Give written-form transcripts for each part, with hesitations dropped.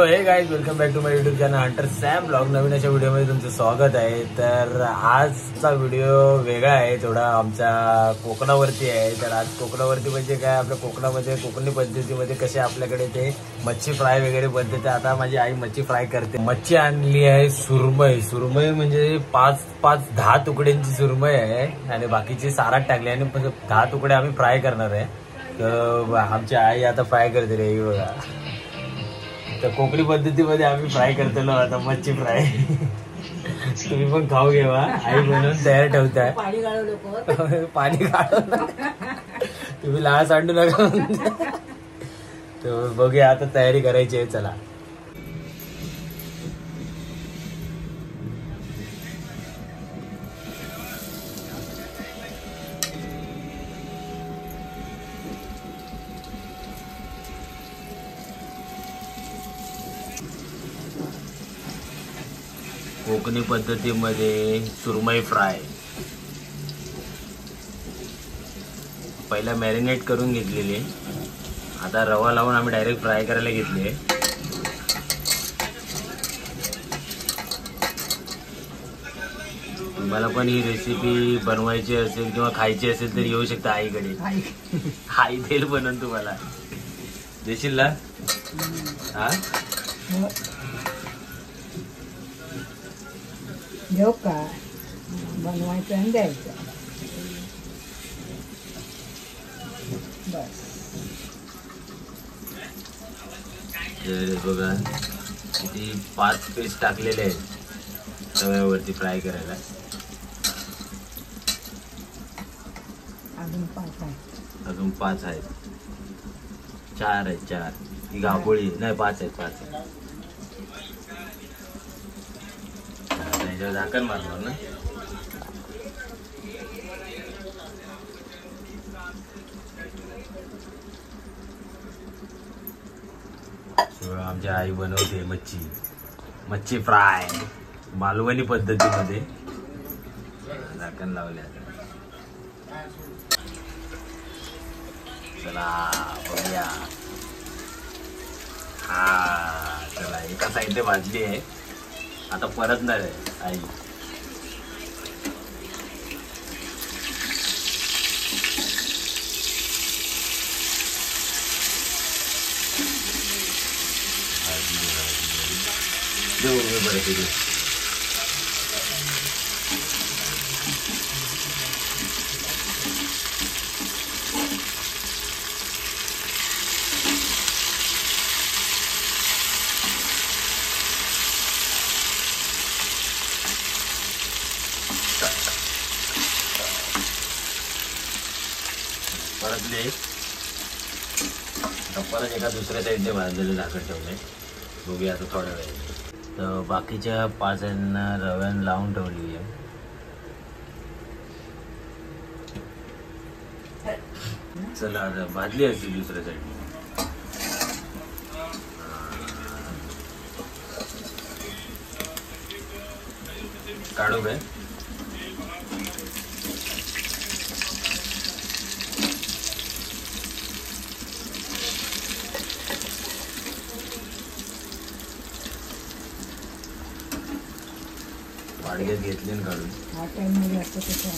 हे guys, welcome back to my YouTube channel Hunter Sam blog. नवीन अशा व्हिडिओमध्ये तुमचं स्वागत आहे. तर आजचा व्हिडिओ वेगळा आहे, थोडा आमच्या कोकणावरती आहे. तर आज कोकणावरती म्हणजे काय, आपल्या कोकणामध्ये कोकणी पद्धतीमध्ये कसे आपल्याकडे ते मच्छी फ्राय वगैरे बनते. आता माझी आई मच्छी फ्राय करते. मच्छी आणली आहे सुरमई. सुरमई म्हणजे 5-10 तुकड्यांची सुरमई आहे आणि बाकीची सारात टाकली आणि 10 तुकडे आम्ही फ्राय करणार आहे. तर आमची आई आता फ्राय करते रे, बघा. तर कोकणी पद्धतीमध्ये आम्ही फ्राय करतो ना आता मच्छी फ्राय. तुम्ही पण खाऊ घेवा, आई बनवून तयार ठेवताय. पाणी काढू नका, तुम्ही लहान सांडू नका. तर बघूया, आता तयारी करायची आहे. चला. कोकणी पद्धतीमध्ये सुरमई फ्राय पहिला मॅरिनेट करून घेतलेली, आता रवा लावून आम्ही डायरेक्ट फ्राय करायला घेतली. तुम्हाला पण ही रेसिपी बनवायची असेल किंवा खायची असेल तर येऊ शकता आईकडे. आई देईल बनवून तुम्हाला. देशील ना? हा, घेऊ का? बनवायचं आणि द्यायचं. बस. बघा किती 5 पीस टाकलेले आहेत तव्यावरती फ्राय करायला. अजून 5 आहेत. अजून 5 आहेत. 4 आहेत. 4 ही गाभोळी नाही, 5 आहेत. 5 आहेत. झाकण मारणार ना. आमची आई बनवते मच्छी फ्राय मालवणी पद्धतीमध्ये. झाकण लावले. चला बघूया. हा चला, एका साईडने भाजली आहे, आता परतणार आहे आई. परतले. परत एका दुसऱ्या साईडने भाजलेलं झाकण ठेवलंय. बघूया आता थोड्या वेळ. तर बाकीच्या 5 रव्यानं लावून ठेवली आहे. चला आता भाजली असती दुसऱ्या साईडने. काढू काय? वाडग्यात घेतली ना काढून. हा टाइम मध्ये असतो तसं.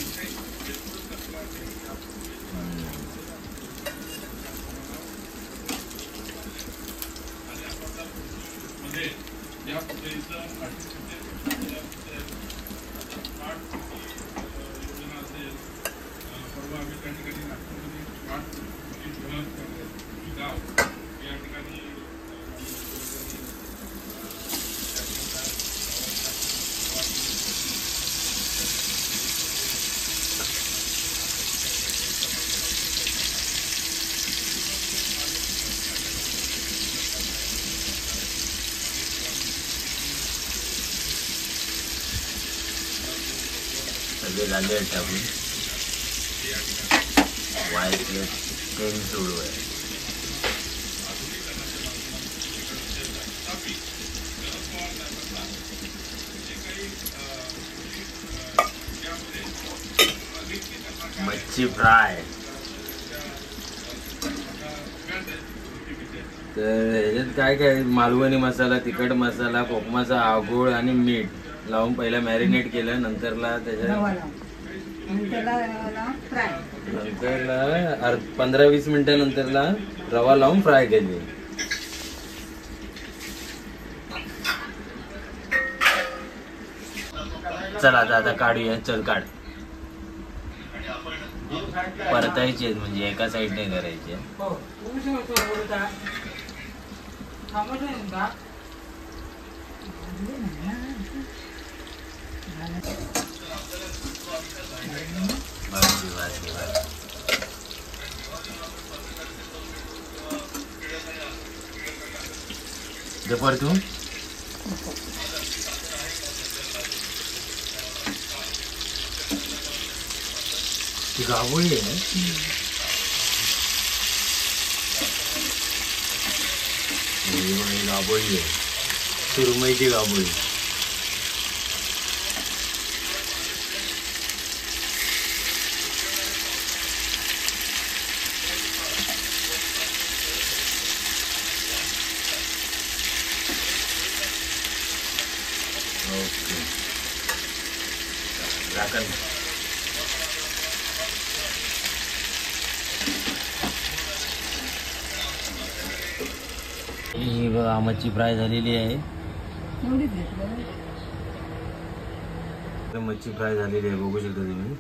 सगळे झाले आहेत टाकून. वाईट तेल सोडू आहे. मच्छी फ्राय. तर ह्याच्यात काय काय मालवणी मसाला, तिखट मसाला, कोकमाचा आगोळ आणि मीठ लावून पहिला मॅरिनेट केलं. नंतरला त्याच्यात नंतरला 15-20 मिनिटानंतरला रवा लावून फ्राय केली. चला आता काढूया. चल काढ. परतायचे आहेत म्हणजे एका साईडने करायचे. परतू ती गाभोळी आहे. गाभोळी आहे, सुरमईची गाभोळी. ओके झाकण. ही बघा मच्छी फ्राय झालेली आहे. मच्छी फ्राय झालेली आहे, बघू शकता तुम्ही.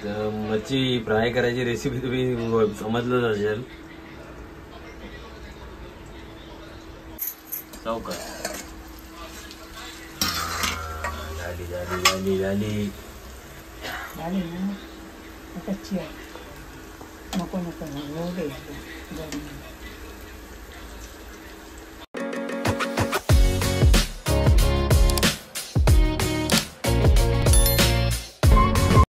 तर मच्छी फ्राय करायची रेसिपी तुम्ही समजलंच असेल. चौका झाली झाली झाली झाली झाली ना. आता नको नको